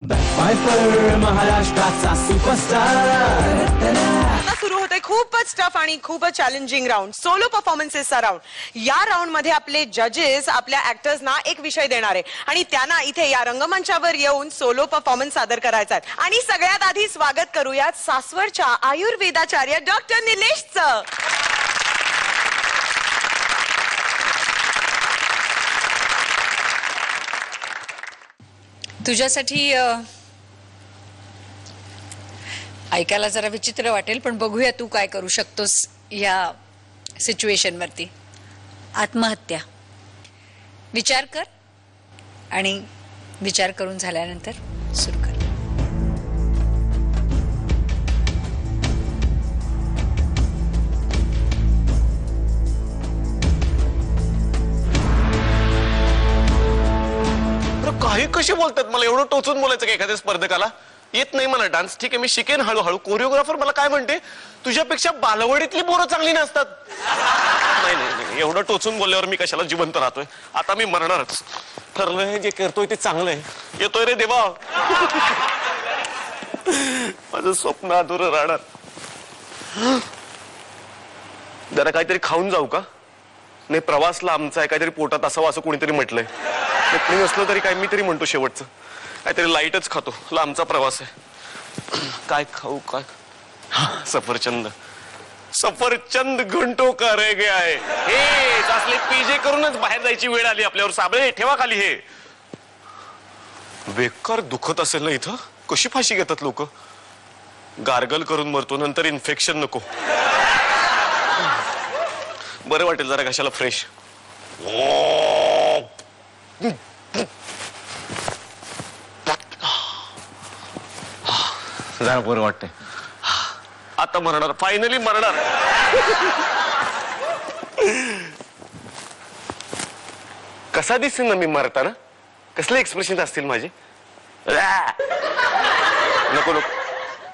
Piper महाराष्ट्राचा superstar सुरू होते खूपच टफ आणि खूपच चॅलेंजिंग राउंड सोलो परफॉर्मन्सेसचा राउंड। या राउंड मध्ये आपले जजेस आपल्या ऍक्टर्सना एक विषय देणार आहे आणि त्यांना इथे या रंगमंचावर येऊन सोलो परफॉर्मन्स सादर करायचा आहे। आणि सगळ्यात आधी स्वागत करूयात सासवडच्या आयुर्वेदाचार्य डॉक्टर निलेशचं। तुझ्यासाठी ऐकायला जरा विचित्र वाटेल पण बघूया तू काय करू शकतोस या सिच्युएशन वरती। आत्महत्या विचार कर आणि विचार करून झाल्यानंतर सुरू कर। काही कशी बोलतात, मला एवढं टोचून बोलायचं का एखाद्या स्पर्धकाला? येत नाही मला डान्स, ठीक आहे मी शिकेन हळूहळू। कोरिओग्राफर मला काय म्हणते, तुझ्यापेक्षा बालवडीतली पोरं चांगली नसतात। नाही नाही एवढं टोचून बोलल्यावर मी कशाला जिवंत राहतोय? आता मी मरणारच ठरलंय, जे करतोय ते चांगलं आहे। येतोय रे देवा, माझं स्वप्न अधुरं राहणार। जरा काहीतरी खाऊन जाऊ का? नाही प्रवासला आमचा आहे, काहीतरी पोटात असावं असं कोणीतरी म्हटलंय। नाही असलं तरी काय, मी तरी म्हणतो शेवटचं काहीतरी लाईटच खातो, लांबचा प्रवास आहे। काय खाऊ काय? सफरचंद, सफरचंद घंटो का रह गया है। हे असले पीजे करूनच बाहेर जायची वेळ आली आपल्यावर। साबळे ठेवा खाली हे। बेकार दुखत असेल ना इथं? कशी फाशी घेतात लोक? गार्गल करून मरतो, नंतर इन्फेक्शन नको। बरं वाटेल जरा कशाला फ्रेश। जरा बरं वाटतंय। आता मरणार, फायनली मरणार। कसा दिसेल ना मी मरताना? कसले एक्सप्रेशन असतील माझे? नको नको,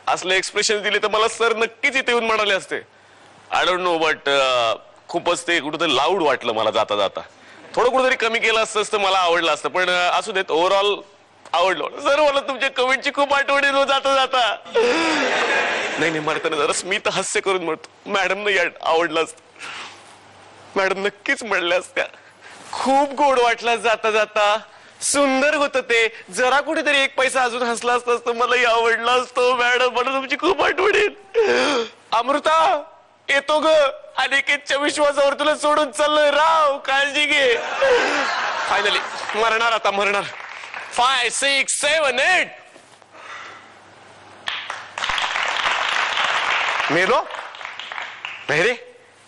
असले एक्सप्रेशन दिले तर मला सर नक्कीच इथे येऊन म्हणाले असते। आय डोंट नो बट खूपच ते कुठेतरी लाऊड वाटलं मला जाता जाता। थोडं कुठेतरी कमी केलं असतं तर मला आवडलं असतं, पण असू देत, ओव्हरऑल आवडलं। सर मला तुमच्या कमेंटची खूप आठवण येईल जाता जाता। नाही नाही मरताना जरा स्मित हास्य करून म्हणतो, मॅडम नाही आवडलं असतं। मॅडम नक्कीच म्हणल्या असत्या, खूप गोड वाटला जाता जाता, सुंदर होतं ते, जरा कुठेतरी एक पैसा अजून हसला असतं तर मलाही आवडलं असतं। मॅडम मला तुमची खूप आठवण येईल। अमृता येतो ग, अनिकेतच्या विश्वासावर तुला सोडून चाललोय राव, काळजी घे। फायनली मरणार, आता मरणार। 5, 6, 7, 8 मेलो नाही रे,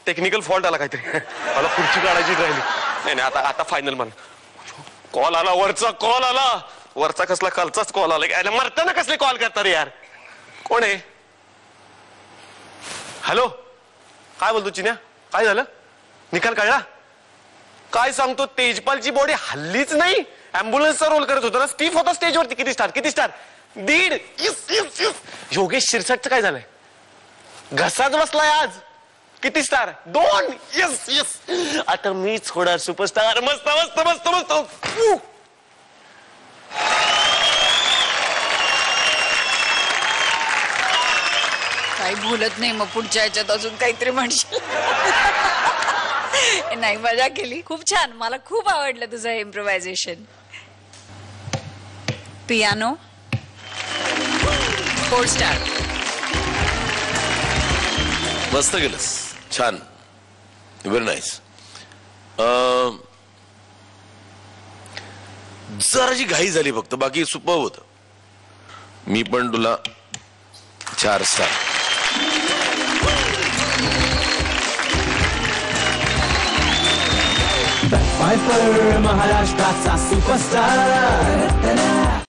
टेक्निकल फॉल्ट आला काहीतरी, मला खुर्ची काढायची राहिली। नाही नाही आता आता फायनल मन। कॉल आला, वरचा कॉल आला। वरचा कसला, कालचाच कॉल आला। मरताना कसले कॉल करता रे यार? कोण आहे? हॅलो, काय बोलतो चिन्या? काय झालं? निकाल कळला? काय सांगतो, तेजपालची बॉडी हल्लीच नाही। अँब्युलन्सचा रोल करत होता ना, स्टीफ होता स्टेजवरती। किती स्टार? किती स्टार? 1.5। योगेश शिरसाटचं काय झालंय? घसाच बसलाय आज। किती स्टार? 2। येस येस, आता मीच होणार सुपरस्टार। मस्त मस्त मस्त मस्त। काही बोलत नाही, मग पुढच्या ह्याच्यात अजून काहीतरी म्हणशील। नाही मजा केली, खूप छान, मला खूप आवडलं तुझं इम्प्रोव्हायझेशन। Piano 4 star. मस्त केलंस, छान, व्हेरी नाईस। जराची घाई झाली फक्त, बाकी सुपर होत। मी पण तुला 4 स्टार। पायपर महाराष्ट्राचा सुपरस्टार।